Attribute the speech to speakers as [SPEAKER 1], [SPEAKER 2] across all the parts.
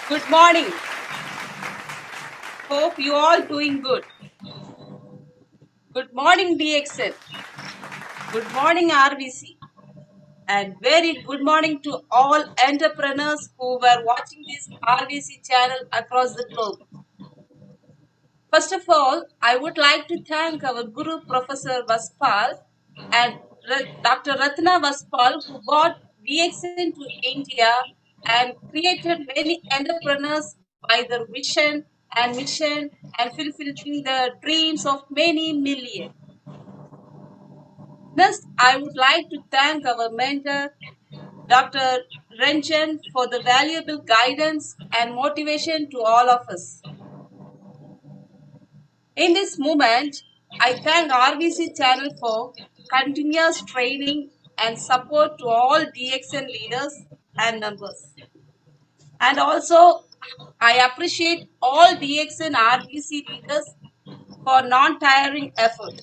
[SPEAKER 1] Good morning. Hope you all doing good. Good morning, DXN. Good morning, RVC. And very good morning to all entrepreneurs who were watching this RVC channel across the globe. First of all, I would like to thank our Guru Professor Vaspal and Dr. Ratna Vaspal who brought DXN to India and created many entrepreneurs by their vision and mission and fulfilling the dreams of many millions. Next, I would like to thank our mentor, Dr. Ranjan, for the valuable guidance and motivation to all of us. In this moment, I thank RVC channel for continuous training and support to all DXN leaders and members. And also, I appreciate all DXN RVC leaders for non-tiring effort.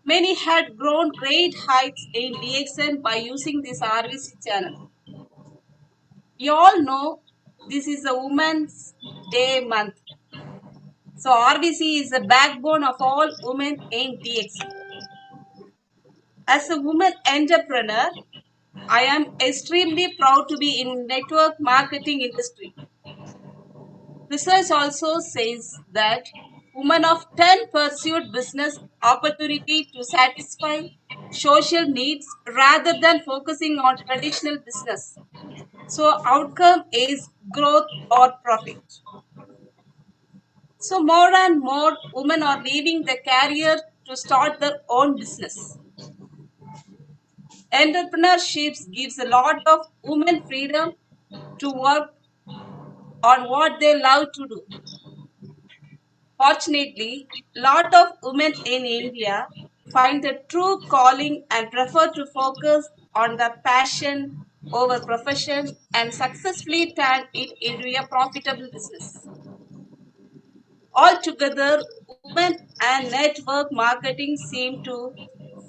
[SPEAKER 1] Many had grown great heights in DXN by using this RVC channel. You all know this is a Women's Day month. So RVC is the backbone of all women in DXN. As a woman entrepreneur, I am extremely proud to be in network marketing industry. Research also says that women of 10 pursued business opportunity to satisfy social needs rather than focusing on traditional business. So outcome is growth or profit. So more and more women are leaving the career to start their own business. Entrepreneurship gives a lot of women freedom to work on what they love to do. Fortunately, a lot of women in India find the true calling and prefer to focus on their passion over profession and successfully turn it into a profitable business. Altogether, women and network marketing seem to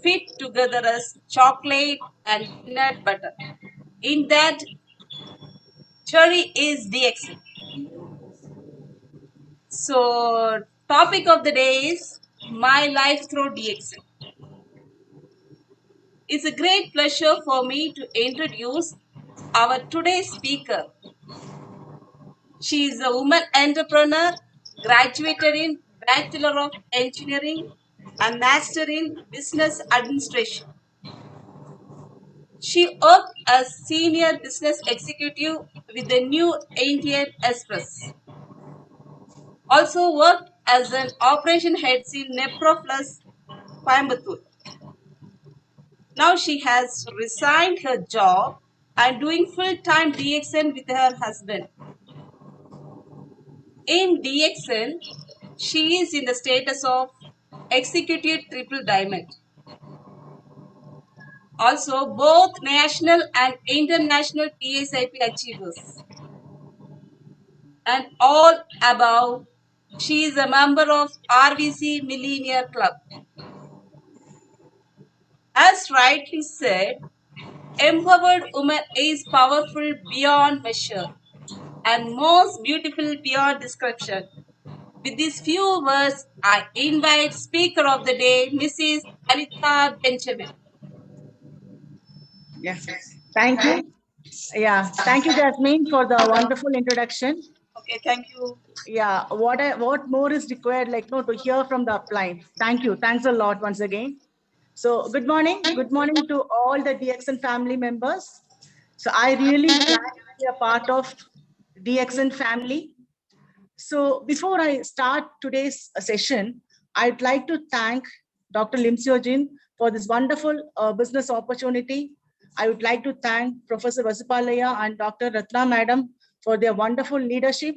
[SPEAKER 1] fit together as chocolate and peanut butter. In that, cherry is DXN. So, topic of the day is my life through DXN. It's a great pleasure for me to introduce our today's speaker. She is a woman entrepreneur, graduated in Bachelor of Engineering and Master in Business Administration. She worked as Senior Business Executive with the New Indian Express. Also worked as an Operation Head in Neproplus, Coimbatore. Now she has resigned her job and doing full-time DXN with her husband. In DXN, she is in the status of Executive Triple Diamond. Also, both national and international TSIP achievers. And all above, she is a member of RVC Millionaire Club. As rightly said, empowered woman is powerful beyond measure and most beautiful beyond description. With these few words, I invite Speaker of the Day, Mrs. Anita Benjamin.
[SPEAKER 2] Yeah, thank you. Yeah, thank you, Jasmine, for the wonderful introduction.
[SPEAKER 1] Okay, thank you.
[SPEAKER 2] Yeah, what more is required, like no, to hear from the upline. Thank you. Thanks a lot once again. So, good morning. Good morning to all the DXN family members. So, I really glad to be a part of DXN family. So, before I start today's session, I'd like to thank Dr. Lim Seo Jin for this wonderful business opportunity. I would like to thank Professor Vasupalaya and Dr. Ratna Madam for their wonderful leadership.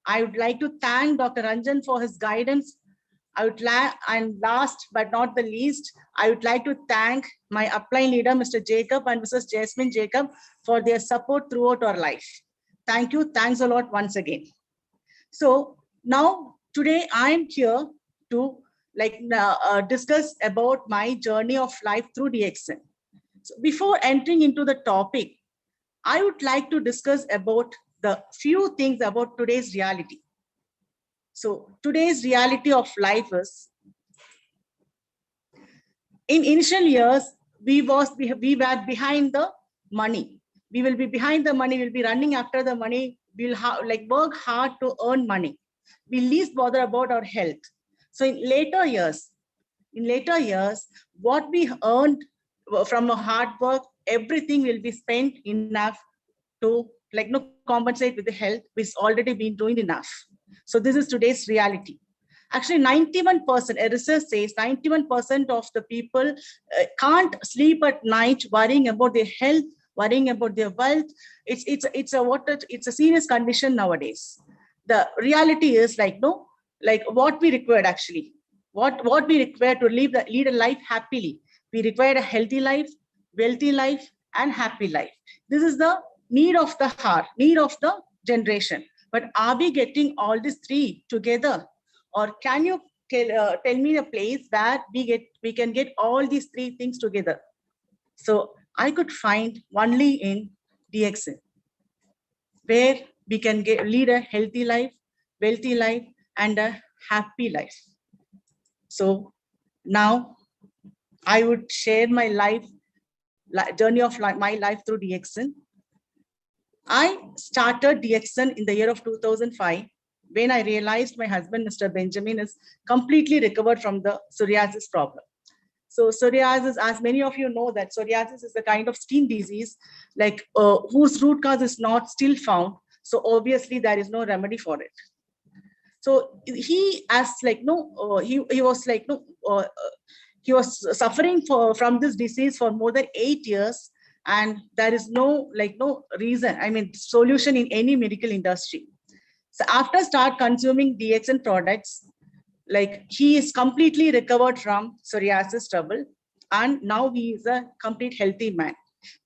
[SPEAKER 2] I would like to thank Dr. Ranjan for his guidance. And last but not the least, I would like to thank my upline leader, Mr. Jacob and Mrs. Jasmine Jacob, for their support throughout our life. Thank you. Thanks a lot once again. So now today I am here to discuss about my journey of life through DXN. So before entering into the topic, I would like to discuss about the few things about today's reality. So today's reality of life is, in initial years, we were behind the money. We will be behind the money. We'll be running after the money. We'll work hard to earn money. We least bother about our health. So in later years, what we earned from our hard work, everything will be spent enough to compensate with the health, which already been doing enough. So this is today's reality. Actually, 91%, a research says 91% of the people can't sleep at night worrying about their health, worrying about their wealth. It's a serious condition nowadays. The reality is what we required actually. What we require to lead a life happily. We require a healthy life, wealthy life, and happy life. This is the need of the heart, need of the generation. But are we getting all these three together? Or can you tell me a place where we can get all these three things together? So I could find only in DXN, where we can lead a healthy life, wealthy life, and a happy life. So now I would share my journey of my life through DXN. I started DXN in the year of 2005 when I realized my husband, Mr. Benjamin, is completely recovered from the psoriasis problem. So psoriasis, as many of you know, that psoriasis is a kind of skin disease, whose root cause is not still found. So obviously there is no remedy for it. So he was suffering from this disease for more than 8 years, and there is no reason, solution in any medical industry. So after start consuming DXN products, he is completely recovered from psoriasis trouble, and now he is a complete healthy man.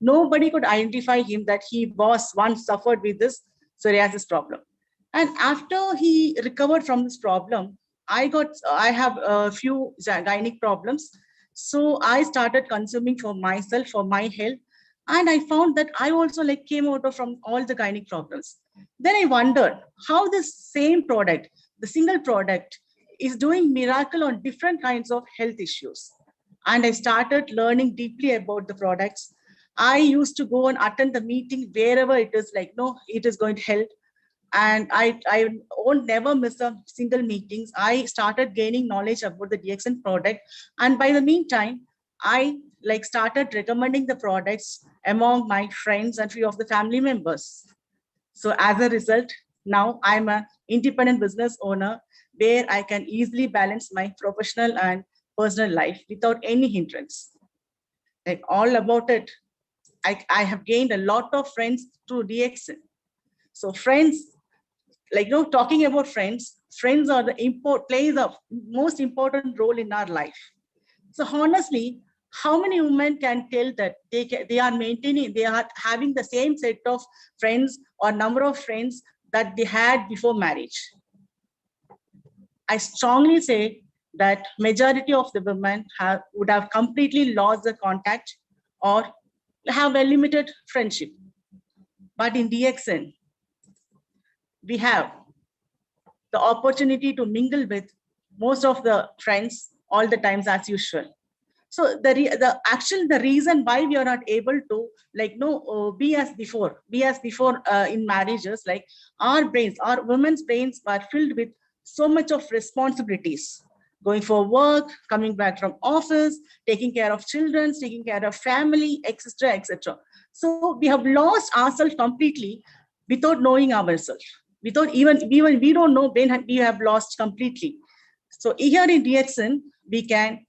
[SPEAKER 2] Nobody could identify him that he was once suffered with this psoriasis problem. And after he recovered from this problem, I have a few gynec problems. So I started consuming for myself, for my health. And I found that I also came out from all the gynec problems. Then I wondered how this same product, the single product, is doing miracle on different kinds of health issues. And I started learning deeply about the products. I used to go and attend the meeting wherever it is it is going to help. And I won't never miss a single meetings. I started gaining knowledge about the DXN product. And by the meantime, I started recommending the products among my friends and few of the family members. So as a result, now I'm an independent business owner where I can easily balance my professional and personal life without any hindrance. All about it, I have gained a lot of friends through DXN. So friends, talking about friends are plays a most important role in our life. So honestly, how many women can tell that they are having the same set of friends or number of friends that they had before marriage? I strongly say that majority of the women would have completely lost the contact or have a limited friendship. But in DXN, we have the opportunity to mingle with most of the friends all the times as usual. So the reason why we are not able to be as before in marriages, our women's brains were filled with so much of responsibilities, going for work, coming back from office, taking care of children, taking care of family, etc., etc. So we have lost ourselves completely without knowing ourselves. Without even we don't know when we have lost completely. So here in DXN, we can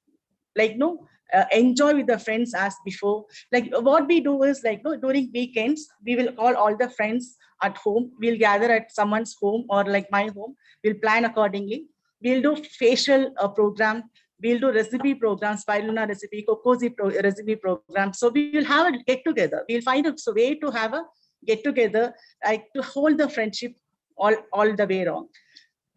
[SPEAKER 2] enjoy with the friends as before. What we do is during weekends, we will call all the friends at home. We'll gather at someone's home or my home. We'll plan accordingly. We'll do facial program. We'll do recipe programs, Spirulina recipe, Cocosi recipe program. So we will have a get together. We'll find a way to have a get together, to hold the friendship all the way around.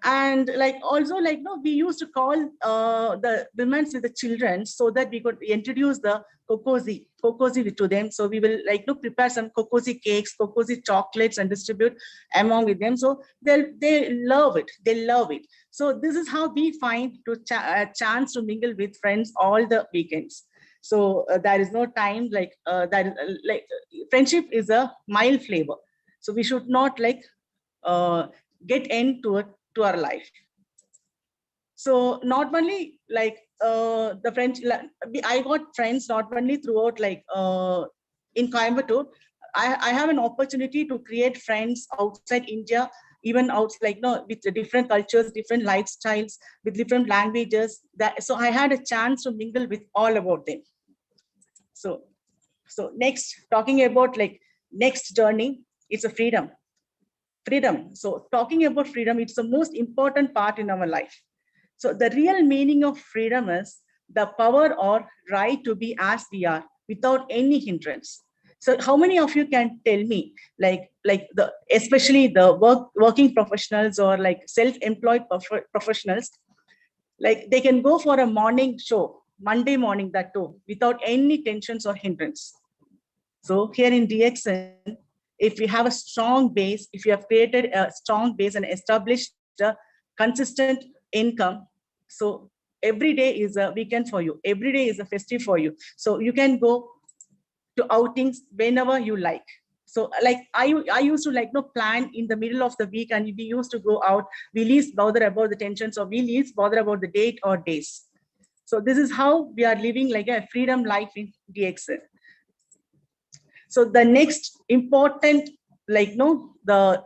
[SPEAKER 2] And like also like no, we used to call the women with the children so that we could introduce the kokozi to them. So we will like prepare some kokozi cakes, kokozi chocolates, and distribute among with them. So they love it. They love it. So this is how we find to a chance to mingle with friends all the weekends. So there is no time like that. Like friendship is a mild flavor. So we should not like get into it to our life. So not only like the French, I got friends not only throughout like in Coimbatore. I have an opportunity to create friends outside India, even out like no with the different cultures, different lifestyles, with different languages. That so I had a chance to mingle with all about them. So next talking about like next journey, it's a freedom. So talking about freedom, it's the most important part in our life. So the real meaning of freedom is the power or right to be as we are without any hindrance. So how many of you can tell me like the especially the working professionals or like self-employed professionals, like they can go for a morning show Monday morning that too without any tensions or hindrance. So here in DXN, if you have a strong base, if you have created a strong base and established a consistent income, so every day is a weekend for you. Every day is a festive for you. So you can go to outings whenever you like. So like I used to like no plan in the middle of the week, and we used to go out. We least bother about the tensions, or we least bother about the date or days. So this is how we are living like a freedom life in DXN. So the next important like no the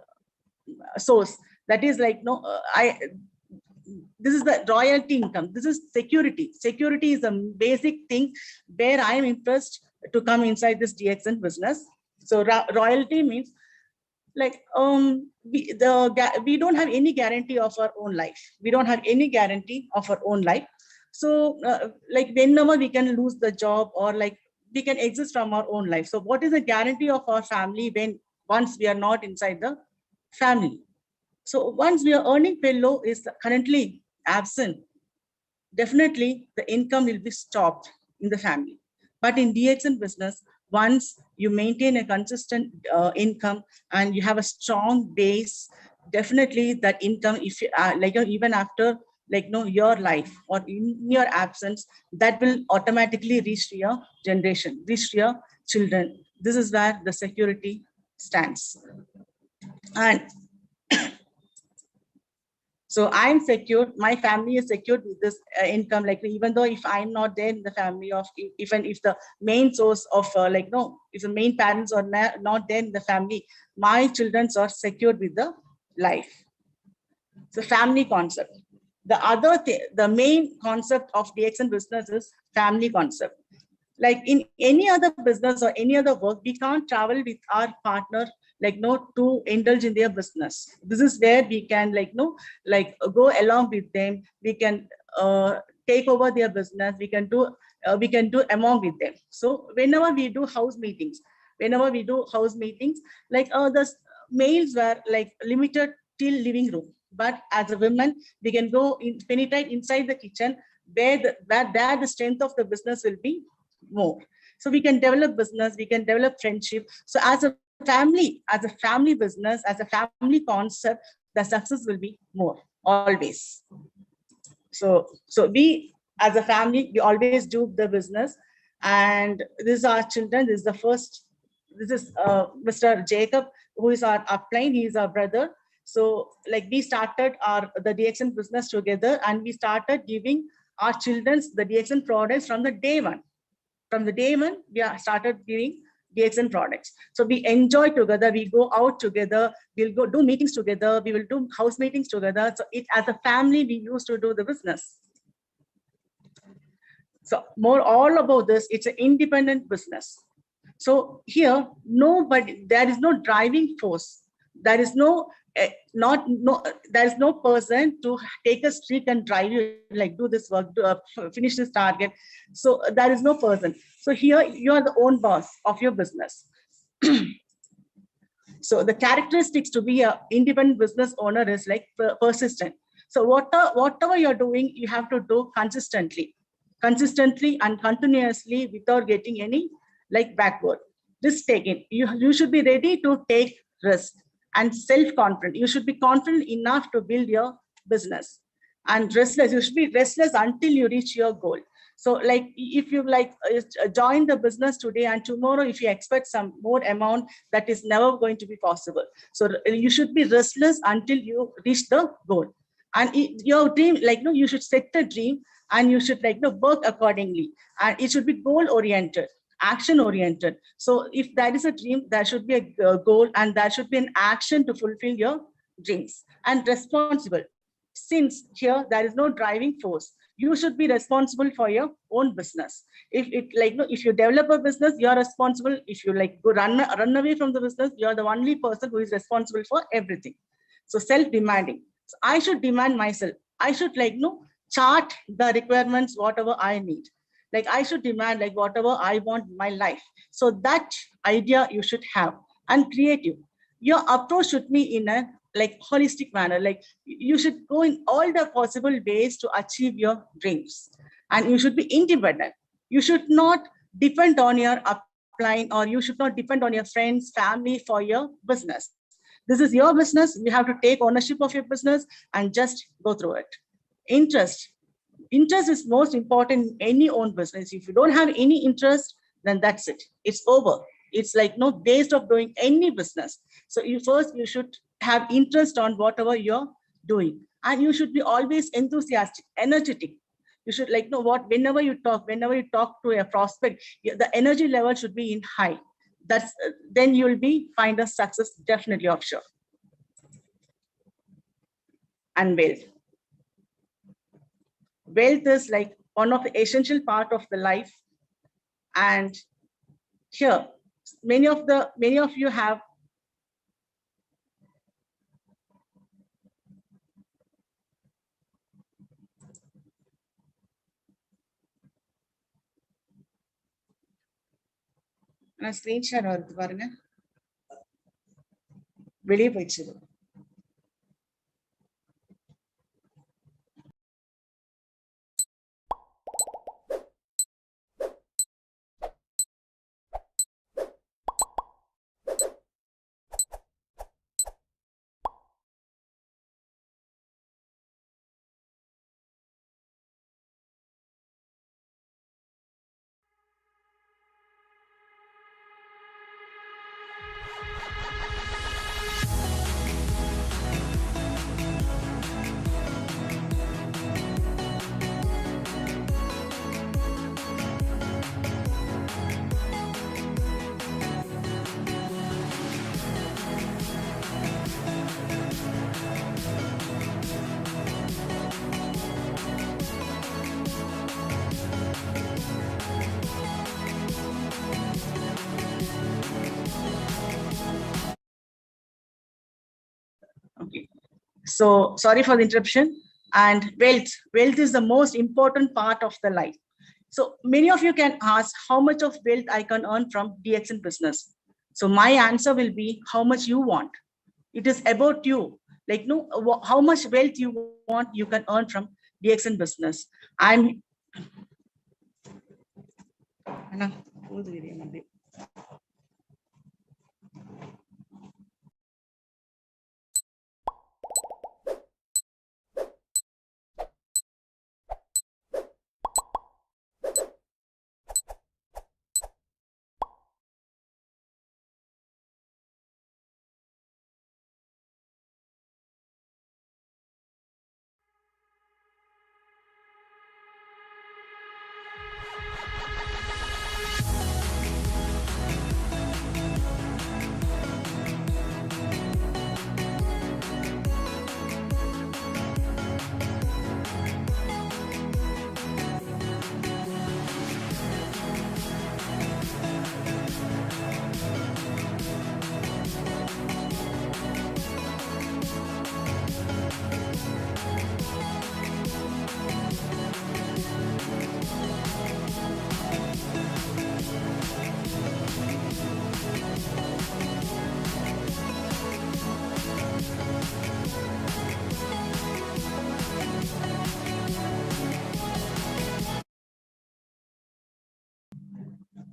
[SPEAKER 2] source, that is like no I this is the royalty income. This is security is a basic thing where I am impressed to come inside this DXN business. So royalty means like we don't have any guarantee of our own life. We don't have any guarantee of our own life. So like whenever we can lose the job, or like we can exist from our own life. So what is the guarantee of our family when once we are not inside the family? So once we are earning pillow is currently absent, definitely the income will be stopped in the family. But in DXN business, once you maintain a consistent income and you have a strong base, definitely that income, if you like even after like no your life or in your absence, that will automatically reach to your generation, reach to your children. This is where the security stands. And so I'm secure, my family is secured with this income. Like even though if I'm not there in the family, of even if the main source of like no, if the main parents are not there in the family, my children are secured with the life. So family concept. The other thing, the main concept of DXN business is family concept. Like in any other business or any other work, we can't travel with our partner like no to indulge in their business. This is where we can like no like go along with them. We can take over their business. We can do among with them. So whenever we do house meetings, like the males were like limited till living room, but as a woman we can go in, penetrate inside the kitchen where the strength of the business will be more. So we can develop business, we can develop friendship. So as a family business, as a family concept, the success will be more always. So we as a family, we always do the business. And this is our children. This is the first, this is Mr. Jacob, who is our upline. He is our brother. So like we started the DXN business together, and we started giving our children the DXN products from the day one. From the day one, we started giving DXN products. So we enjoy together, we go out together, we'll go do meetings together, we will do house meetings together. So it as a family, we used to do the business. So more all about this, it's an independent business. So here, nobody, there is no driving force. There is no there is no person to take a streak and drive you like do this work, finish this target. So there is no person. So here you are the own boss of your business. So the characteristics to be an independent business owner is like persistent. So whatever you're doing, you have to do consistently and continuously without getting any like backward. Risk taking. You should be ready to take risk and self-confident. You should be confident enough to build your business. And restless. You should be restless until you reach your goal. So like if you like join the business today and tomorrow, if you expect some more amount, that is never going to be possible. So you should be restless until you reach the goal. And your dream, like no, you should set a dream and you should like work accordingly. And it should be goal oriented, action oriented. So if that is a dream, there should be a goal and there should be an action to fulfill your dreams. And responsible. Since here there is no driving force, you should be responsible for your own business. If it like no, if you develop a business, you're responsible. If you like go run away from the business, you're the only person who is responsible for everything. So self-demanding. So I should demand myself. I should like chart the requirements, whatever I need. Like I should demand like whatever I want in my life. So that idea you should have. And creative. Your approach should be in a like holistic manner. Like you should go in all the possible ways to achieve your dreams. And you should be independent. You should not depend on your upline, or you should not depend on your friends, family for your business. This is your business. You have to take ownership of your business and just go through it. Interest. Interest is most important in any own business. If you don't have any interest, then that's it. It's over. It's like no waste of doing any business. So you should have interest on whatever you're doing. And you should be always enthusiastic, energetic. You should like know what, whenever you talk to a prospect, the energy level should be in high. That's then you will be find a success definitely of sure. And wealth. Wealth is like one of the essential part of the life. And here, many of you have screenshot வருது பாருங்க, வெளியே போயிடுச்சு. Okay. So sorry for the interruption. And wealth is the most important part of the life. So many of you can ask how much of wealth I can earn from DXN business. So my answer will be how much you want. It is about you. Like no, how much wealth you want, you can earn from DXN business. I'm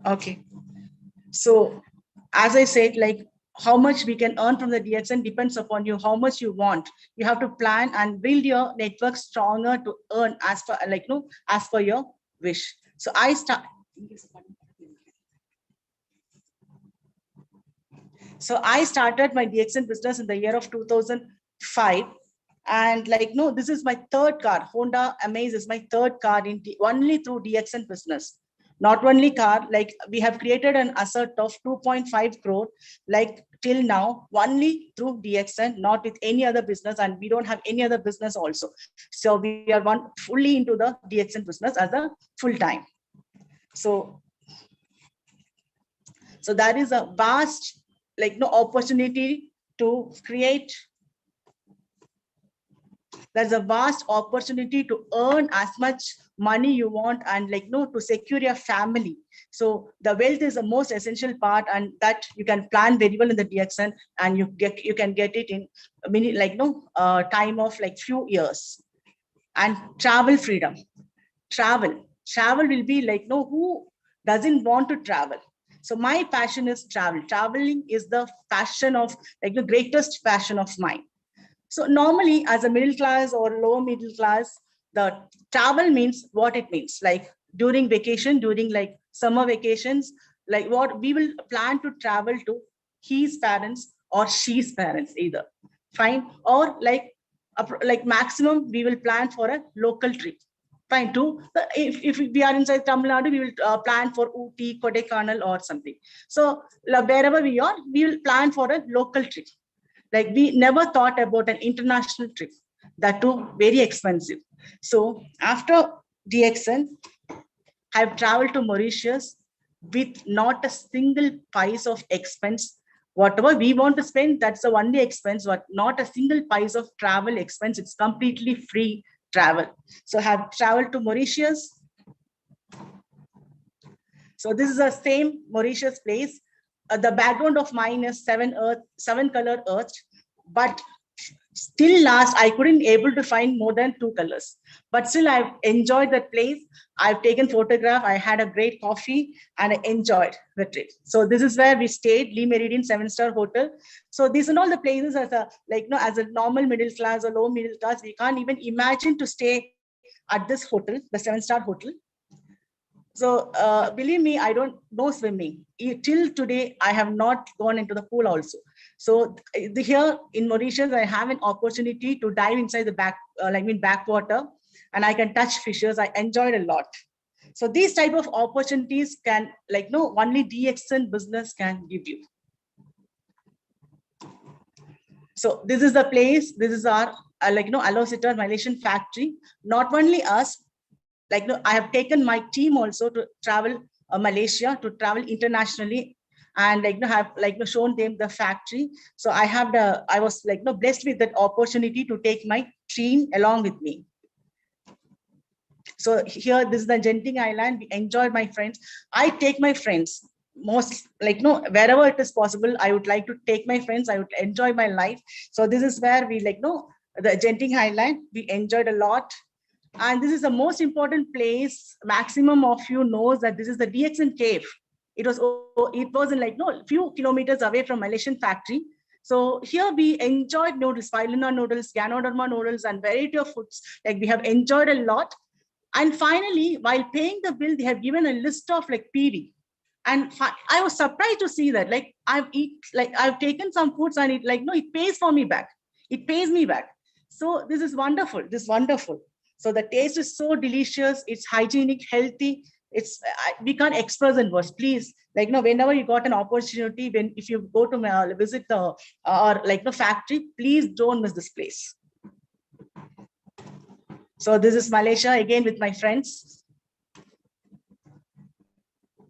[SPEAKER 2] Okay. So as I said, like how much we can earn from the DXN depends upon you, how much you want. You have to plan and build your network stronger to earn as per like no as per your wish. So I started my DXN business in the year of 2005. And like, no, this is my third car. Honda Amaze is my third car only through DXN business. Not only car, like we have created an asset of 2.5 crore, like till now, only through DXN, not with any other business. And we don't have any other business also. So we are fully into the DXN business as a full time. So that is a vast like no opportunity to create. There's a vast opportunity to earn as much money you want and like no to secure your family. So the wealth is the most essential part, and that you can plan very well in the DXN, and you can get it in a minute like no time of like few years. And travel freedom. Travel will be like no who doesn't want to travel. So my passion is traveling is the passion of like the greatest passion of mine. So normally as a middle class or low middle class, the travel means what it means, like during vacation, during like summer vacations, like what we will plan to travel to his parents or she's parents either, fine. Or like maximum we will plan for a local trip. Fine too. If we are inside Tamil Nadu, we will plan for Ooty, Kodaikanal or something. So wherever we are, we will plan for a local trip. Like we never thought about an international trip, that too very expensive. So after DXN, I've traveled to Mauritius with not a single piece of expense. Whatever we want to spend, that's the only expense, but not a single piece of travel expense. It's completely free travel. So I have traveled to Mauritius. So this is the same Mauritius place. The background of mine is seven color earth, but still last I couldn't able to find more than two colors. But still I've enjoyed that place. I've taken photograph. I had a great coffee and I enjoyed the trip. So this is where we stayed, Le Méridien 7-star hotel. So these are all the places as a like no as a normal middle class or low middle class, we can't even imagine to stay at this hotel, the 7-star hotel. So believe me, I don't know swimming. Till today, I have not gone into the pool also. So here in Mauritius, I have an opportunity to dive inside the backwater, and I can touch fishes. I enjoyed a lot. So these type of opportunities can like no only DXN business can give you. So this is the place. This is our Alocitor Malaysian factory. Not only us, like no, I have taken my team also to travel Malaysia, to travel internationally, and like no have like no shown them the factory. So I was like no blessed with that opportunity to take my team along with me. So here, this is the Genting Island. We enjoyed my friends. I take my friends most like no wherever it is possible. I would like to take my friends. I would enjoy my life. So this is where we like no the Genting Island. We enjoyed a lot. And this is the most important place. Maximum of you knows that this is the DXN cave. It was in like no few kilometers away from Malaysian factory. So here we enjoyed noodles, Spirulina noodles, Ganoderma noodles, and variety of foods. Like we have enjoyed a lot. And finally, while paying the bill, they have given a list of like PV. And I was surprised to see that. Like I've taken some foods and it like no, it pays for me back. It pays me back. So this is wonderful. This is wonderful. So the taste is so delicious. It's hygienic, healthy. We can't express in words. Please, like no, whenever you got an opportunity, if you go to visit the or like the factory, please don't miss this place. So this is Malaysia again with my friends.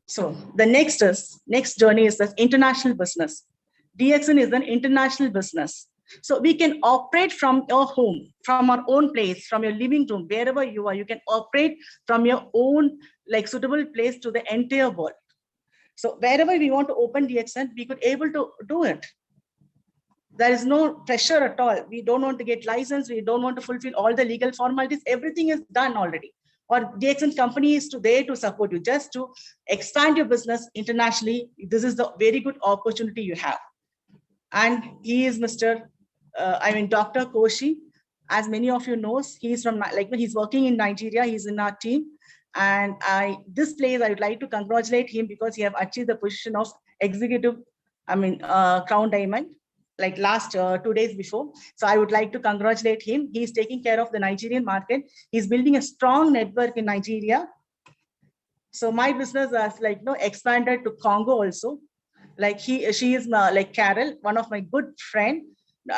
[SPEAKER 2] So the next journey is the international business. DXN is an international business. So we can operate from your home, from our own place, from your living room, wherever you are. You can operate from your own like suitable place to the entire world. So wherever we want to open DXN, we could able to do it. There is no pressure at all. We don't want to get license. We don't want to fulfill all the legal formalities. Everything is done already. or DXN company is there to support you, just to expand your business internationally. This is the very good opportunity you have. And he is Dr. Koshi. As many of you knows, he's from, like, he's working in Nigeria. He's in our team. And this place, I would like to congratulate him because he have achieved the position of executive, Crown Diamond, like last 2 days before. So I would like to congratulate him. He's taking care of the Nigerian market. He's building a strong network in Nigeria. So my business has expanded to Congo also. Like she is like Carol, one of my good friend,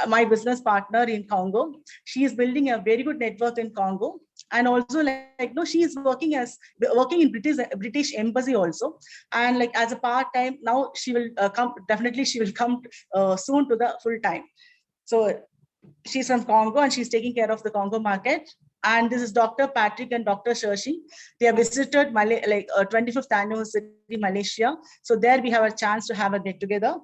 [SPEAKER 2] my business partner in Congo. She is building a very good network in Congo. And also she is working in British embassy also. And like as a part-time, now she will definitely she will come soon to the full time. So she's from Congo and she's taking care of the Congo market. And this is Dr. Patrick and Dr. Shershi. They have visited 25th anniversary Malaysia. So there we have a chance to have a get together.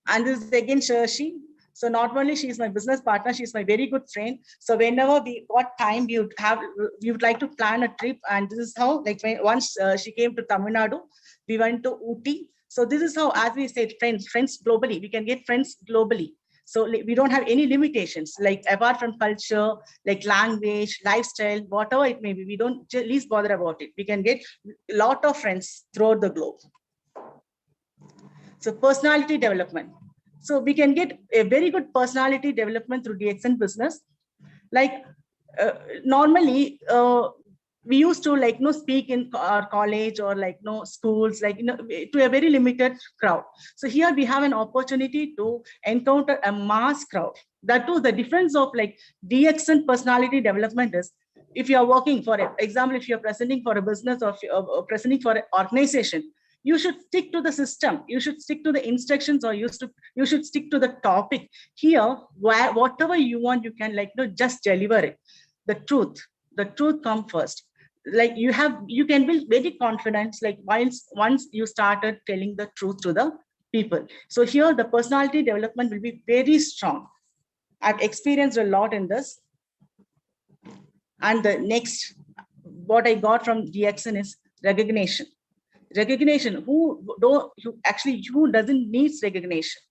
[SPEAKER 2] And this is again Shershi. So not only she is my business partner, she's my very good friend. So whenever we got time, we would like to plan a trip. And this is how, once she came to Tamil Nadu, we went to Ooty. So this is how, as we said, friends globally. We can get friends globally. So we don't have any limitations, like apart from culture, like language, lifestyle, whatever it may be, we don't least bother about it. We can get a lot of friends throughout the globe. So personality development. So we can get a very good personality development through DXN business. Normally, we used to speak in our college or schools, to a very limited crowd. So here we have an opportunity to encounter a mass crowd. That too, the difference of DXN personality development is, if you are working, for example, if you're presenting for a business or presenting for an organization, you should stick to the system. You should stick to the instructions, or you should stick to the topic. Here, whatever you want, you can just deliver it. The truth comes first. You can build very confidence once you started telling the truth to the people. So here the personality development will be very strong. I've experienced a lot in this. And the next, what I got from DXN is recognition. Who doesn't need recognition?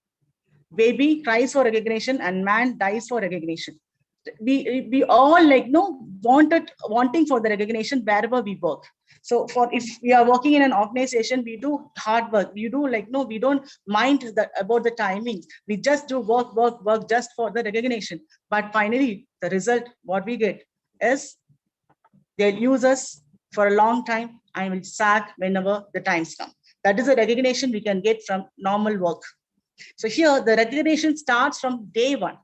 [SPEAKER 2] Baby cries for recognition and man dies for recognition. We all wanting for the recognition wherever we work. So if we are working in an organization, we do hard work. We do we don't mind about the timing. We just do work just for the recognition. But finally, the result, what we get is they'll use us for a long time and will sack whenever the times come. That is the recognition we can get from normal work. So here, the recognition starts from day one.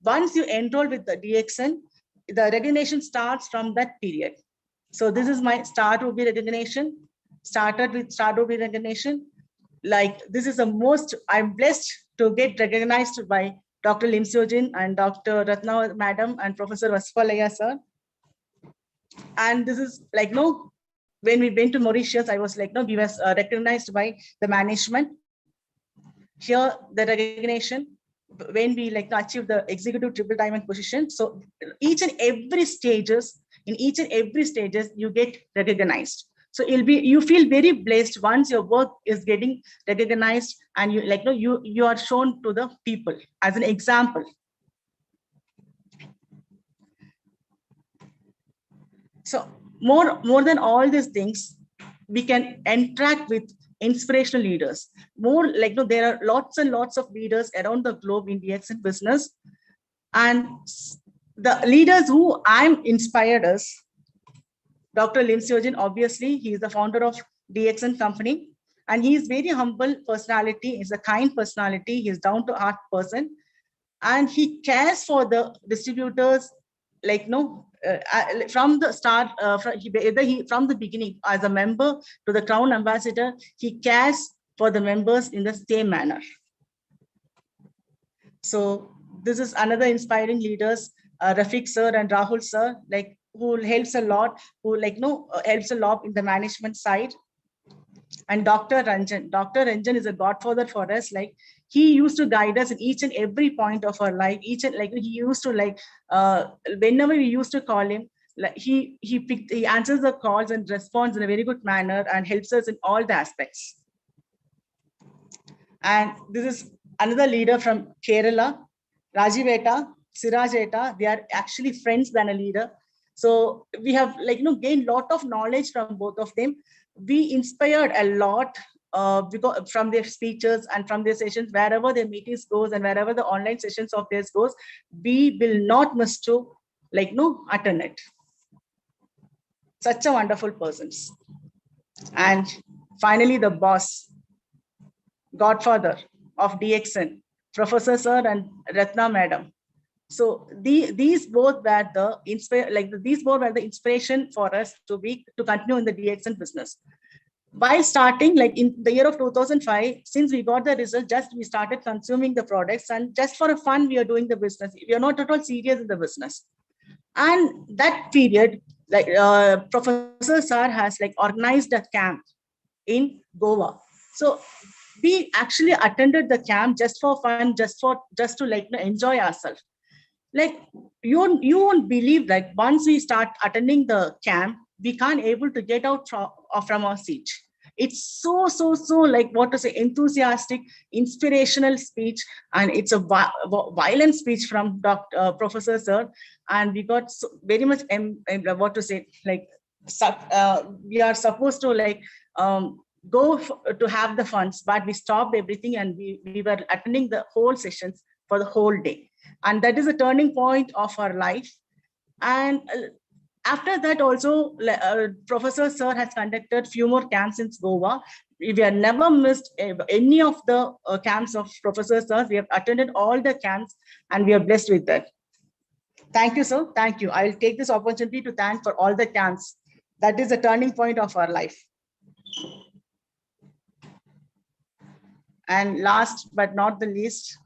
[SPEAKER 2] Once you enroll with the DXN, the recognition starts from that period. So this is my Star Ruby recognition. Started with Star Ruby recognition. This is the most, I'm blessed to get recognized by Dr. Lim Seo-jin and Dr. Ratna Madam and Professor Vasupalaya sir. And this is when we went to Mauritius, I was we were recognized by the management. Here, the recognition, when we achieve the executive triple diamond position. So each and every stages, you get recognized. So you feel very blessed once your work is getting recognized, and you are shown to the people as an example. So more than all these things, we can interact with inspirational leaders. There are lots and lots of leaders around the globe in DXN business. And the leaders who I'm inspired as Dr. Lim Seo-jin. Obviously, he is the founder of DXN company. And he is very humble personality. He's a kind personality. He's down to earth person. And he cares for the distributors, from the start, from the beginning, as a member to the Crown Ambassador, he cares for the members in the same manner. So this is another inspiring leaders, Rafiq sir and Rahul sir, who helps a lot, helps a lot in the management side. And Dr. Ranjan. Dr. Ranjan is a godfather for us. He used to guide us in each and every point of our life. He used to whenever we used to call him, like he answers the calls and responds in a very good manner and helps us in all the aspects. And this is another leader from Kerala, Rajiv Eta, Siraj Eta. They are actually friends than a leader. So we have gained lot of knowledge from both of them. We inspired a lot because from their speeches and from their sessions, wherever their meetings goes and wherever the online sessions of theirs goes, we will not miss to attend it. Such a wonderful persons. And finally, the boss, godfather of DXN, Professor Sir and Ratna Madam. So these both were the inspiration for us to continue in the DXN business. While starting, like in the year of 2005, since we got the result, just we started consuming the products, and just for a fun, we are doing the business. We are not at all serious in the business. And that period, Professor Sir has organized a camp in Goa. So we actually attended the camp just for fun, just to enjoy ourselves. You won't believe, once we start attending the camp, we can't able to get out from our seat. It's so enthusiastic, inspirational speech, and it's a violent speech from Professor Sir. And we got very much we are supposed to go to have the funds, but we stopped everything and we were attending the whole sessions for the whole day. And that is a turning point of our life. And after that also, Professor Sir has conducted few more camps in Goa. We have never missed any of the camps of Professor Sir. We have attended all the camps and we are blessed with that. Thank you, sir. Thank you. I will take this opportunity to thank for all the camps. That is the turning point of our life. And last but not the least,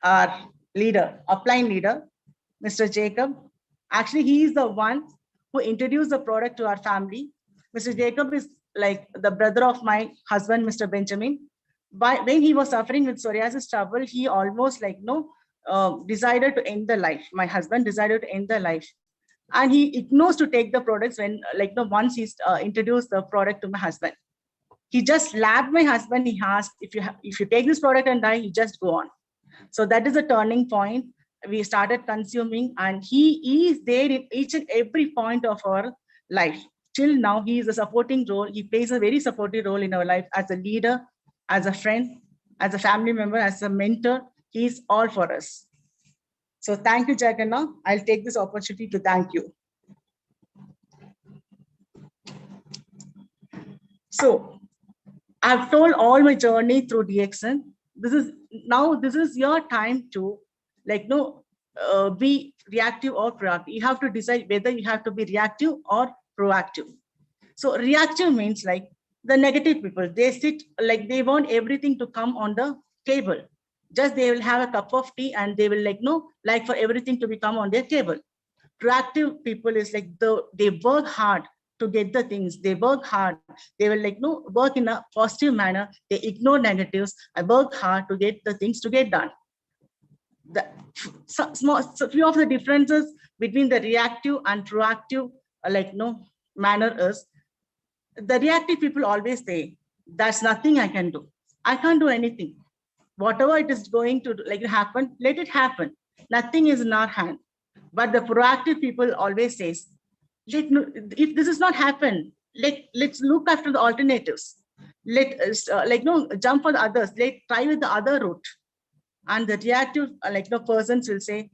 [SPEAKER 2] our leader, upline leader, Mr. Jacob. Actually, he is the one who introduced the product to our family. Mr. Jacob is like the brother of my husband, Mr. Benjamin. When he was suffering with psoriasis trouble, he almost decided to end the life. My husband decided to end the life. And he ignores to take the products when once he's introduced the product to my husband. He just slapped my husband. He asked, if you take this product and die, you just go on. So that is a turning point. We started consuming, and he is there in each and every point of our life. Till now, he is a supporting role. He plays a very supportive role in our life as a leader, as a friend, as a family member, as a mentor. He is all for us. So thank you, Jagannath. I'll take this opportunity to thank you. So I've told all my journey through DXN. This is your time to be reactive or proactive. You have to decide whether you have to be reactive or proactive. So reactive means the negative people, they sit they want everything to come on the table. Just they will have a cup of tea and they will for everything to become on their table. Proactive people is they work hard to get the things. They work hard. They will work in a positive manner. They ignore negatives and work hard to get the things to get done. Few of the differences between the reactive and proactive manner is, the reactive people always say, "That's nothing I can do. I can't do anything. Whatever it is going to happen, let it happen. Nothing is in our hand." But the proactive people always says, if this is not happen, let's look after the alternatives. Let's jump for the others. Let's try with the other route. And the reactive persons will say,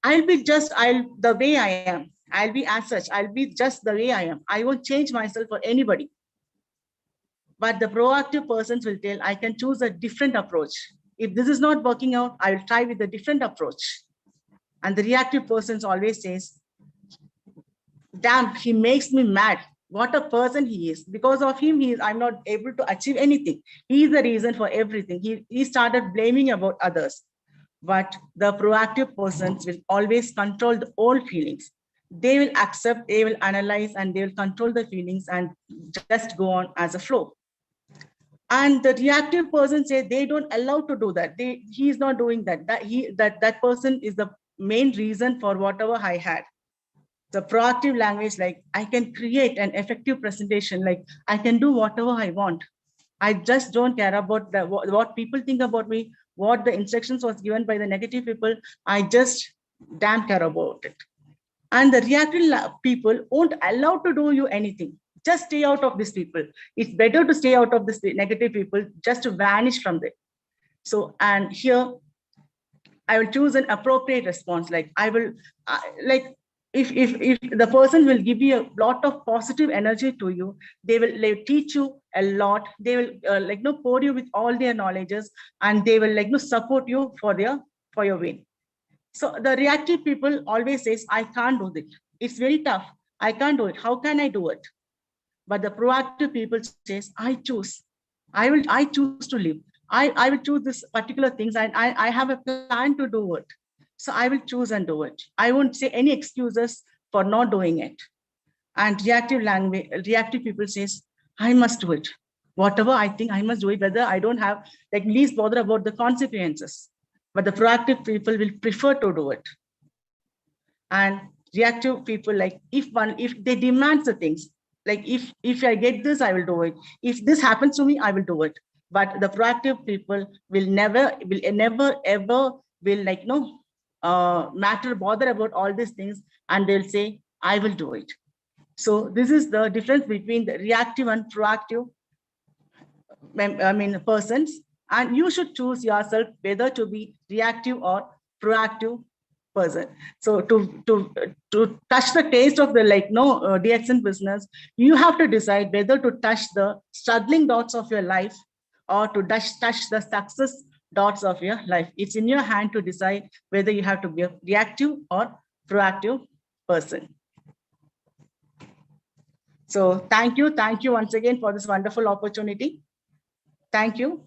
[SPEAKER 2] I'll be the way I am. I'll be as such. I'll be just the way I am. I won't change myself for anybody. But the proactive persons will tell, I can choose a different approach. If this is not working out, I will try with a different approach. And the reactive persons always says, damn, he makes me mad. What a person he is. Because of him, I'm not able to achieve anything. He is the reason for everything. He started blaming about others. But the proactive persons will always control the old feelings. They will accept, they will analyze, and they will control the feelings and just go on as a flow. And the reactive person say they don't allow to do that. He is not doing that. That person is the main reason for whatever I had. The proactive language, like I can create an effective presentation, like I can do whatever I want. I just don't care about what people think about me, what the instructions was given by the negative people. I just damn care about it. And the reactive people won't allow to do you anything. Just stay out of these people. It's better to stay out of this negative people, just to vanish from them. So, and here I will choose an appropriate response. Like I will, like if the person will give you a lot of positive energy to you, they will teach you a lot. They will pour you with all their knowledges, and they will support you for your win. So the reactive people always says, I can't do it. It's very tough. I can't do it. How can I do it? But the proactive people says, I choose. I choose to live. I will choose this particular things, and I have a plan to do it. So I will choose and do it. I won't say any excuses for not doing it. And reactive people says, I must do it. Whatever I think, I must do it, whether I don't have least bother about the consequences. But the proactive people will prefer to do it. And reactive people, if they demand the things, like if I get this, I will do it. If this happens to me, I will do it. But the proactive people will never ever will bother about all these things, and they'll say, I will do it. So this is the difference between the reactive and proactive persons. And you should choose yourself whether to be reactive or proactive person. So to touch the taste of the DXN business, you have to decide whether to touch the struggling dots of your life or to touch the success dots of your life. It's in your hand to decide whether you have to be a reactive or proactive person. So thank you once again for this wonderful opportunity. Thank you.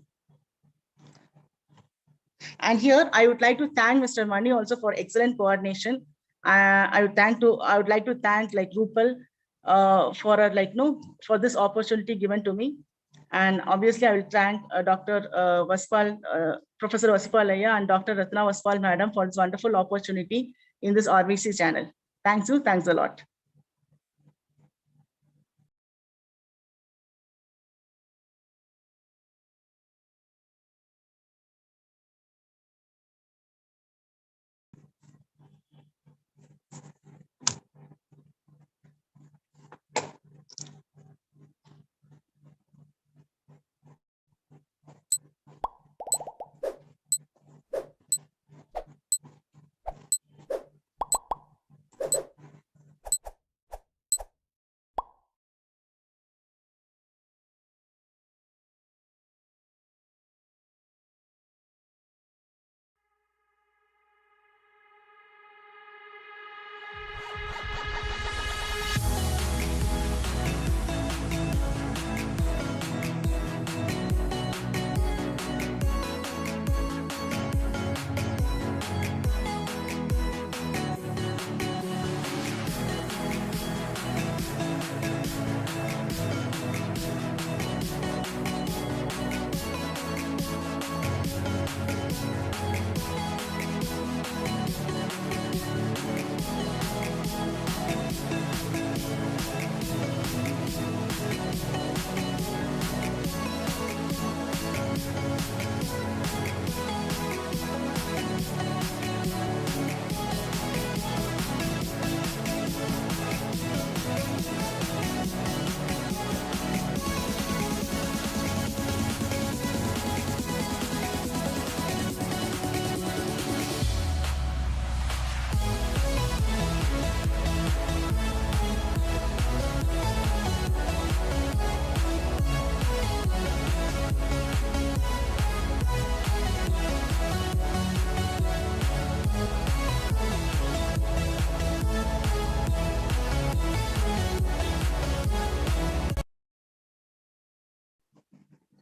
[SPEAKER 2] And here I would like to thank Mr. Mani also for excellent coordination. I would like to thank Rupal for this opportunity given to me. And obviously I will thank Dr. Professor Vaspal Ayya and Dr. Ratna Vaspal Madam for this wonderful opportunity in this RVC channel. Thanks a lot.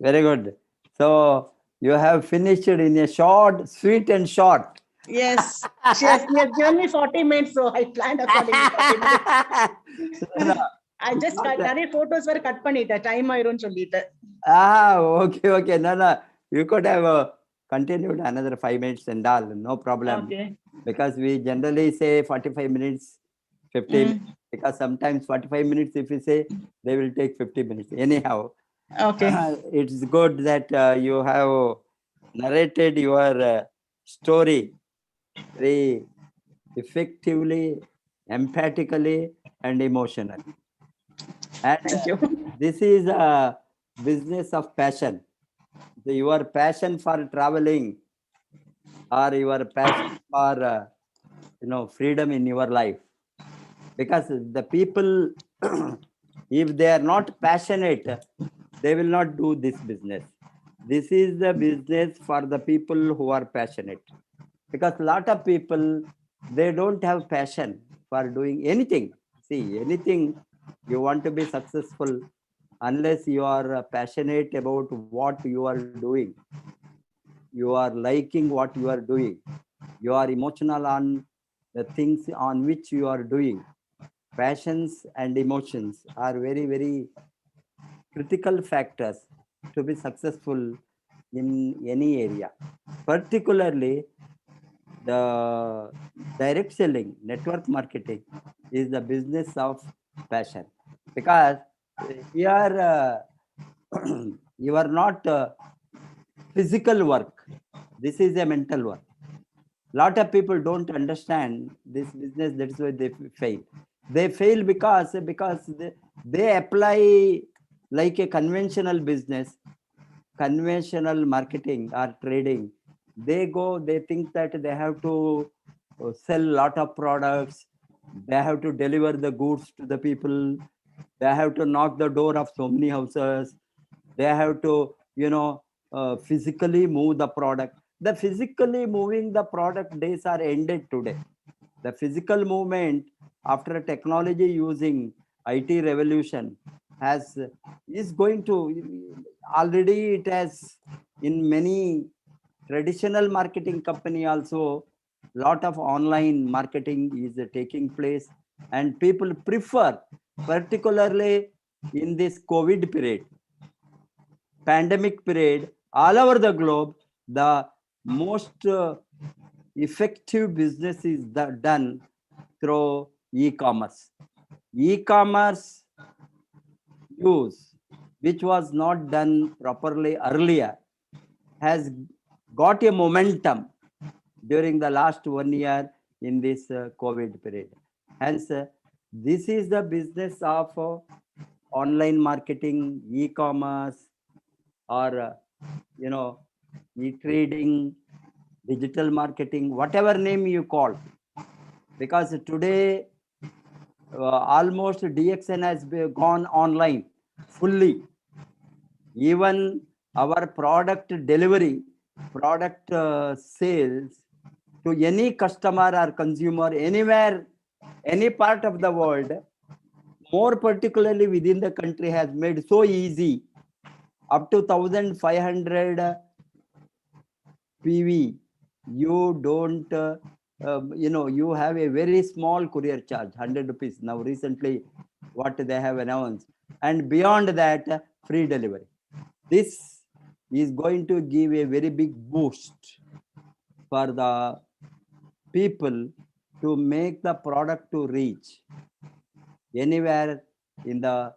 [SPEAKER 3] Very good. So you have finished it in a short, sweet and short.
[SPEAKER 2] Yes, she has given me 40 minutes, so I planned accordingly 40 minutes. I just நிறைய photos were cut பண்ணிட்டேன் time ஆயிரும்னு சொல்லிட்டேன்.
[SPEAKER 3] Okay. No. You could have continued another 5 minutes and all, no problem.
[SPEAKER 2] Okay.
[SPEAKER 3] Because we generally say 45 minutes 50 minutes, because sometimes 45 minutes, if you say, they will take 50 minutes. Anyhow,
[SPEAKER 2] Okay.
[SPEAKER 3] it's good that you have narrated your story very effectively, empathically, and emotionally. And
[SPEAKER 2] Thank you.
[SPEAKER 3] this is a business of passion. Your passion for traveling, or your passion for freedom in your life. Because the people, if they are not passionate, they will not do this business. This is the business for the people who are passionate. Because a lot of people, they don't have passion for doing anything. See, anything you want to be successful, unless you are passionate about what you are doing, you are liking what you are doing, you are emotional on the things on which you are doing. Passions and emotions are very, very critical factors to be successful in any area. Particularly, the direct selling, network marketing is the business of passion. Because here you are not physical work. This is a mental work. Lot of people don't understand this business. That's why they fail. They fail because they apply like a conventional business, conventional marketing or trading. They go, they think that they have to sell lot of products, they have to deliver the goods to the people, they have to knock the door of so many houses, they have to physically move the product. The physically moving the product days are ended today. The physical movement after technology using IT revolution is going to, already it has in many traditional marketing company also, lot of online marketing is taking place, and people prefer, particularly in this COVID period, pandemic period, all over the globe, the most effective business is done through e-commerce. E-commerce use, which was not done properly earlier, has got a momentum during the last 1 year in this COVID period. Hence, this is the business of online marketing, e-commerce, or e-trading, digital marketing, whatever name you call. Because today almost DXN has gone online fully. Even our product delivery, product sales to any customer or consumer anywhere, any part of the world, more particularly within the country, has made so easy. Up to 1,500 PV, you don't, you have a very small courier charge, 100 rupees. Now, recently, what they have announced. And beyond that, free delivery. This is going to give a very big boost for the people to make the product to reach anywhere in the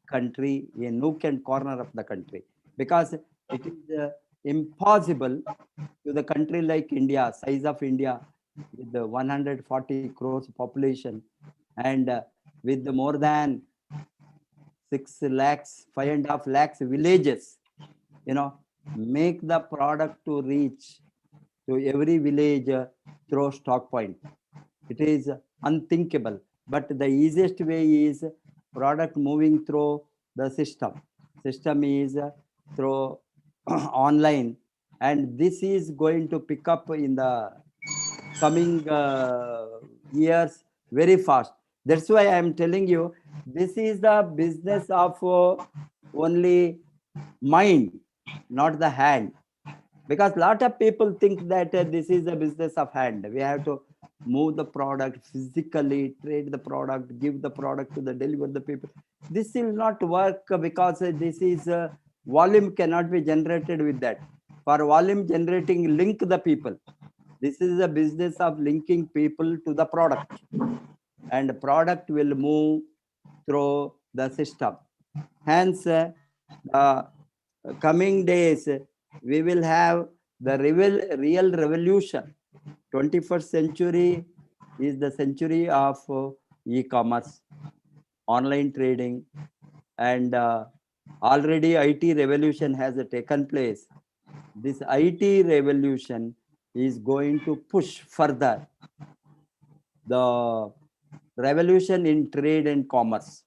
[SPEAKER 3] country, a nook and corner of the country. Because it is impossible to the country like India, size of India, with the 140 crores population, and with more than 6 lakhs, 5.5 lakhs villages, make the product to reach to every village through stock point. It is unthinkable. But the easiest way is product moving through the system. System is through online, and this is going to pick up in the coming years very fast. That's why I am telling you, this is the business of only mind, not the hand. Because a lot of people think that this is a business of hand. We have to move the product physically, trade the product, give the product to the deliver the people. This will not work because this is volume cannot be generated with that. For volume generating, link the people. This is a business of linking people to the product. and product will move through the system. Hence, the coming days, we will have the real revolution. 21st century is the century of e-commerce, online trading, and already IT revolution has taken place. This IT revolution is going to push further the revolution in trade and commerce.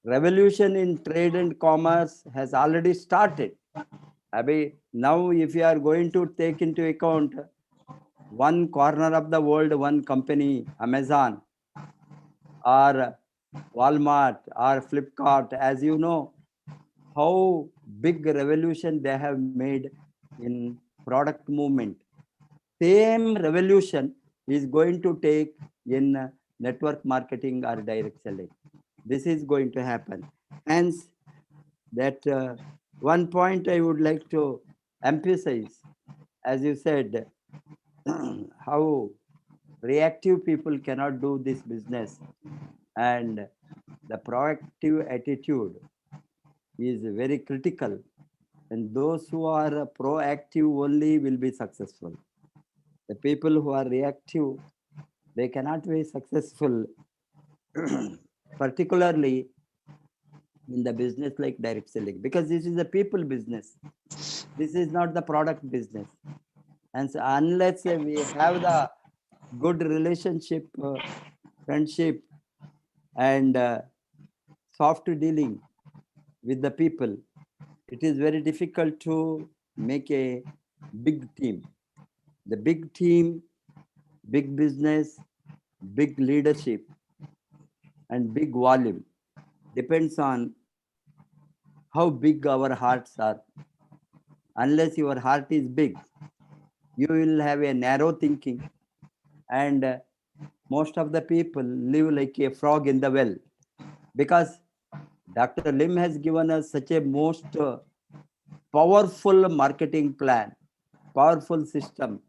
[SPEAKER 3] Revolution in trade and commerce has already started. Now, if you are going to take into account one corner of the world, one company, Amazon or Walmart or Flipkart, as you know, how big revolution they have made in product movement. Same revolution is going to take in network marketing or direct selling. This is going to happen. Hence, that one point I would like to emphasize, as you said, how reactive people cannot do this business, and the proactive attitude is very critical, and those who are proactive only will be successful. The people who are reactive, they cannot be successful, particularly in the business like direct selling, because this is a people business. This is not the product business. And so unless we have the good relationship, friendship, and soft dealing with the people, it is very difficult to make a big team. The big team, big business, big leadership, and big volume depends on how big our hearts are. Unless your heart is big, you will have a narrow thinking, and most of the people live like a frog in the well, because Dr. Lim has given us such a most powerful marketing plan, powerful system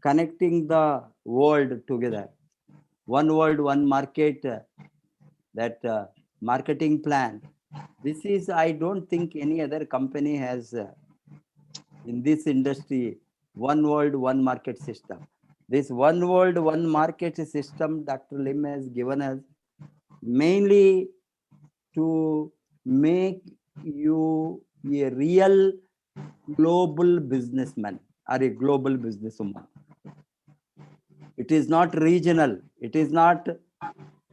[SPEAKER 3] connecting the world together. One world, one market, that marketing plan. This is, I don't think any other company has in this industry, one world, one market system. This one world, one market system Dr. Lim has given us mainly to make you a real global businessman or a global businesswoman. It is not regional. It is not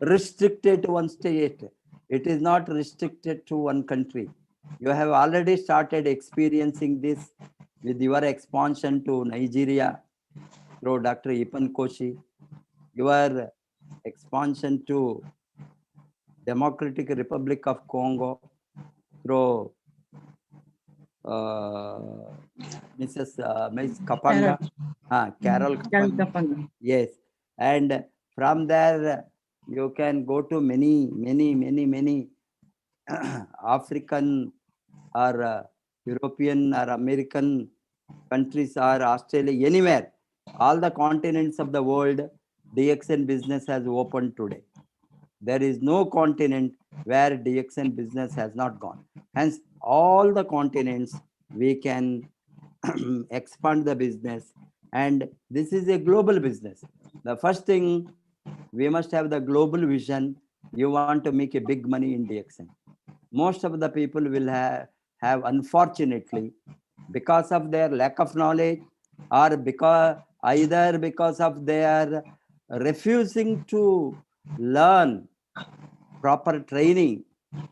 [SPEAKER 3] restricted to one state. It is not restricted to one country. You have already started experiencing this with your expansion to Nigeria through Dr. Ipan Koshi, your expansion to Democratic Republic of Congo through Ms. Kapanga, Carol Kapanga.
[SPEAKER 2] Kapanga.
[SPEAKER 3] Yes, and from there you can go to many African or European or American countries or Australia, anywhere. All the continents of the world, DXN business has opened today. There is no continent where DXN business has not gone. Hence, all the continents we can expand the business, and this is a global business. The first thing, we must have the global vision. You want to make a big money in DXN. Most of the people will have unfortunately, because of their lack of knowledge, or either because of their refusing to learn proper training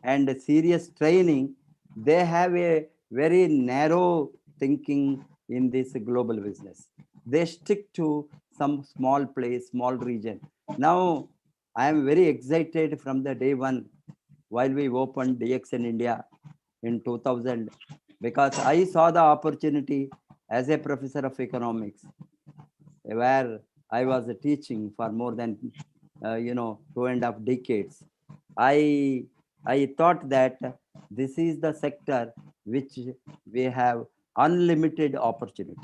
[SPEAKER 3] and serious training, they have a very narrow thinking in this global business. They stick to some small place, small region. Now, I am very excited from the day one while we opened DXN India in 2000, because I saw the opportunity as a professor of economics, where I was teaching for more than 2.5 decades. I thought that this is the sector which we have unlimited opportunity.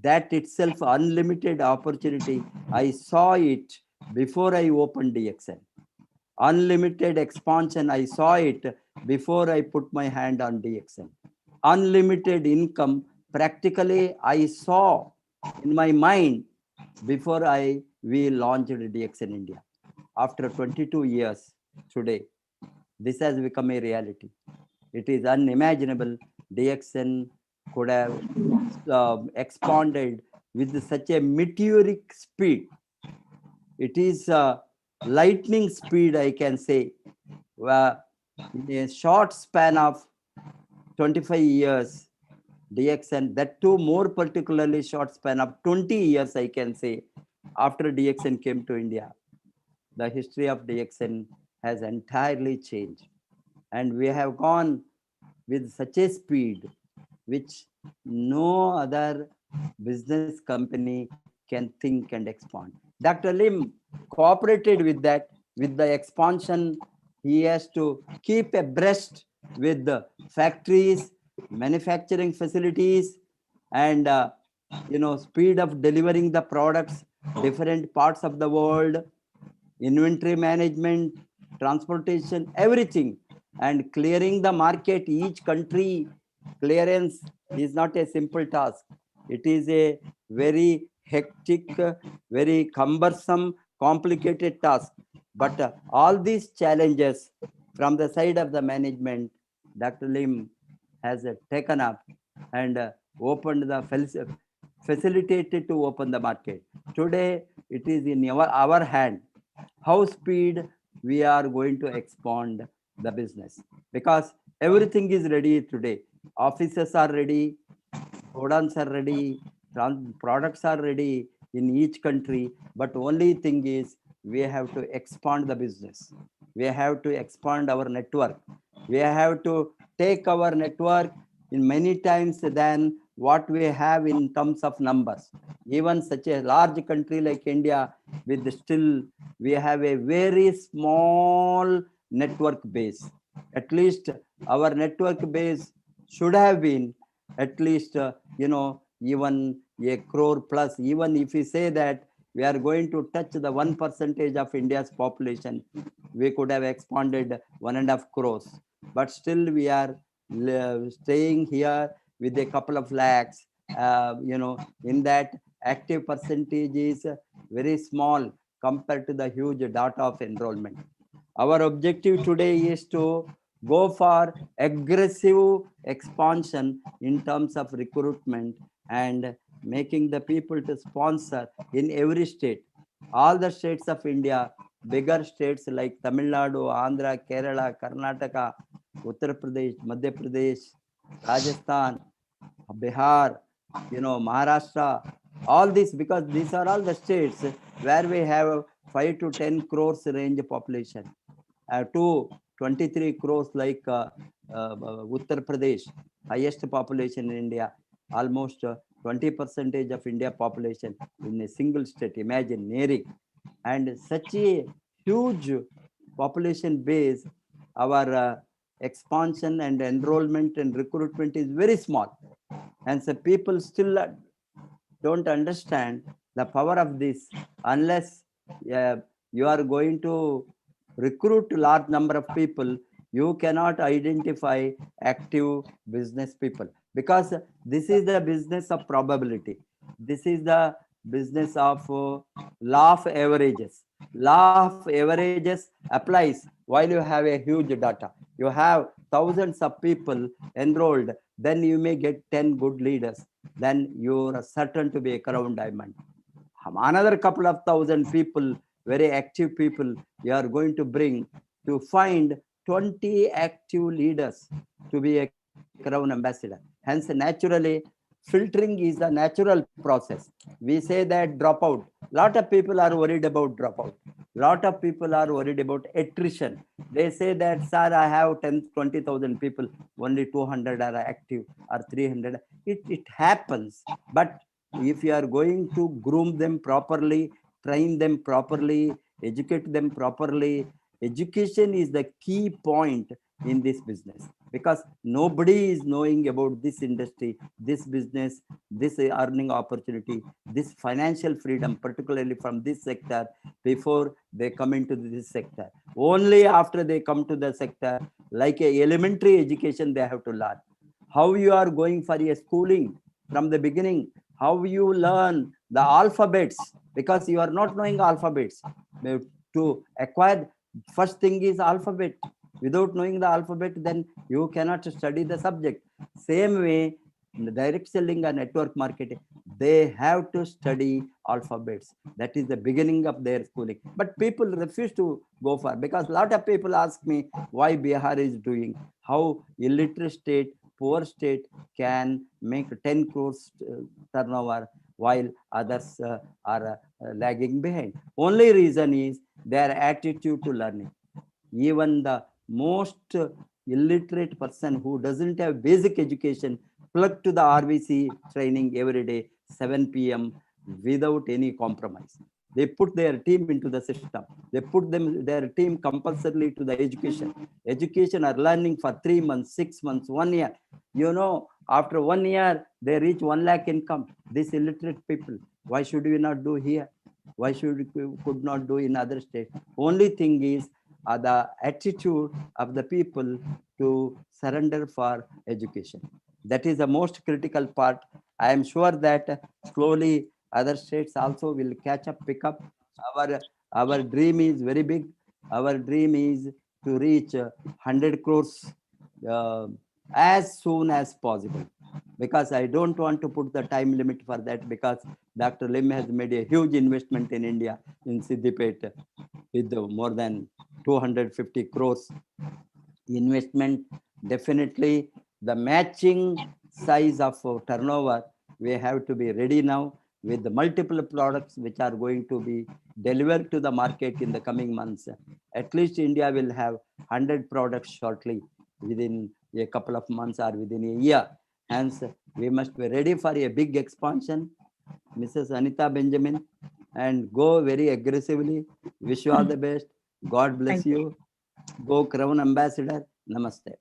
[SPEAKER 3] That itself, unlimited opportunity, I saw it before I opened DXN. Unlimited expansion, I saw it before I put my hand on DXN. Unlimited income, practically I saw in my mind before we launched DXN India. After 22 years today, this has become a reality. It is unimaginable. DXN could have expanded with such a meteoric speed. It is lightning speed, I can say. In a short span of 25 years, DXN, that too more particularly short span of 20 years, I can say, after DXN came to India, the history of DXN has entirely changed. And we have gone with such a speed which no other business company can think and expand. Dr. Lim cooperated with that, with the expansion. He has to keep abreast with the factories, manufacturing facilities, and speed of delivering the products, different parts of the world, inventory management, transportation, everything, and clearing the market. Each country clearance is not a simple task. It is a very hectic, very cumbersome, complicated task. But all these challenges from the side of the management, Dr. Lim has taken up and opened the facilitated to open the market. Today, it is in our hand how speed we are going to expand the business, because everything is ready today. Offices are ready, godowns are ready, products are ready in each country, but only thing is we have to expand the business. We have to expand our network. We have to take our network in many times than what we have in terms of numbers. Even such a large country like India, with still we have a very small network base. At least our network base should have been at least even a crore plus. Even if we say that we are going to touch the 1% of India's population, we could have expanded 1.5 crores. But still we are staying here with a couple of lakhs. In that, active percentage is very small compared to the huge data of enrollment. Our objective today is to go for aggressive expansion in terms of recruitment and making the people to sponsor in every state. All the states of India, bigger states like Tamil Nadu, Andhra, Kerala, Karnataka, Uttar Pradesh, Madhya Pradesh, Rajasthan, Bihar, Maharashtra, all this, because these are all the states where we have 5 to 10 crores range population, to 23 crores like Uttar Pradesh, highest population in India, almost 20% of India population in a single state. Imagine nearing, and such a huge population base, our expansion and enrollment and recruitment is very small, and so people still don't understand the power of this unless you are going to recruit large number of people. You cannot identify active business people, because this is the business of probability. This is the business of law of averages. Law of averages applies while you have a huge data. You have thousands of people enrolled, then you may get 10 good leaders, then you are certain to be a crown diamond. Another couple of thousand people, very active people, you are going to bring to find 20 active leaders to be a crown ambassador. Hence, naturally, filtering is a natural process. We say that dropout. Lot of people are worried about dropout. Lot of people are worried about attrition. They say that, sir, I have 10, 20,000 people, only 200 are active or 300. It happens. But if you are going to groom them properly, train them properly, educate them properly, education is the key point in this business. because nobody is knowing about this industry, this business, this earning opportunity, this financial freedom, particularly from this sector, before they come into this sector. Only after they come to the sector, like a elementary education, they have to learn how you are going for a schooling from the beginning, how you learn the alphabets, because you are not knowing alphabets. To acquire, first thing is alphabet. Without knowing the alphabet, then you cannot study the subject. Same way, in the direct selling and network marketing, they have to study alphabets. That is the beginning of their schooling. But people refuse to go for, because a lot of people ask me why Bihar is doing, how illiterate state, poor state can make 10 crores turnover while others are lagging behind. Only reason is their attitude to learning. Even the most illiterate person who doesn't have basic education plug to the RVC training every day, 7 p.m. without any compromise. They put their team into the system. They put their team compulsorily to the education. Education or learning for 3 months, 6 months, 1 year. You know, after 1 year, they reach 1 lakh income. These illiterate people, why should we not do here? Why should we could not do in other states? Only thing is the attitude of the people to surrender for education. That is the most critical part. I am sure that slowly other states also will catch up, pick up. Our dream is very big. Our dream is to reach 100 crores as soon as possible, because I don't want to put the time limit for that, because Dr. Lim has made a huge investment in India, in Siddipet, with more than 250 crores investment. Definitely the matching size of turnover, we have to be ready now with the multiple products which are going to be delivered to the market in the coming months. At least India will have 100 products shortly, within a couple of months or within a year. Hence, we must be ready for a big expansion. Mrs. Anita Benjamin, and go very aggressively. Wish you all the best. God bless
[SPEAKER 2] Thank you.
[SPEAKER 3] you. Go Crown Ambassador. Namaste.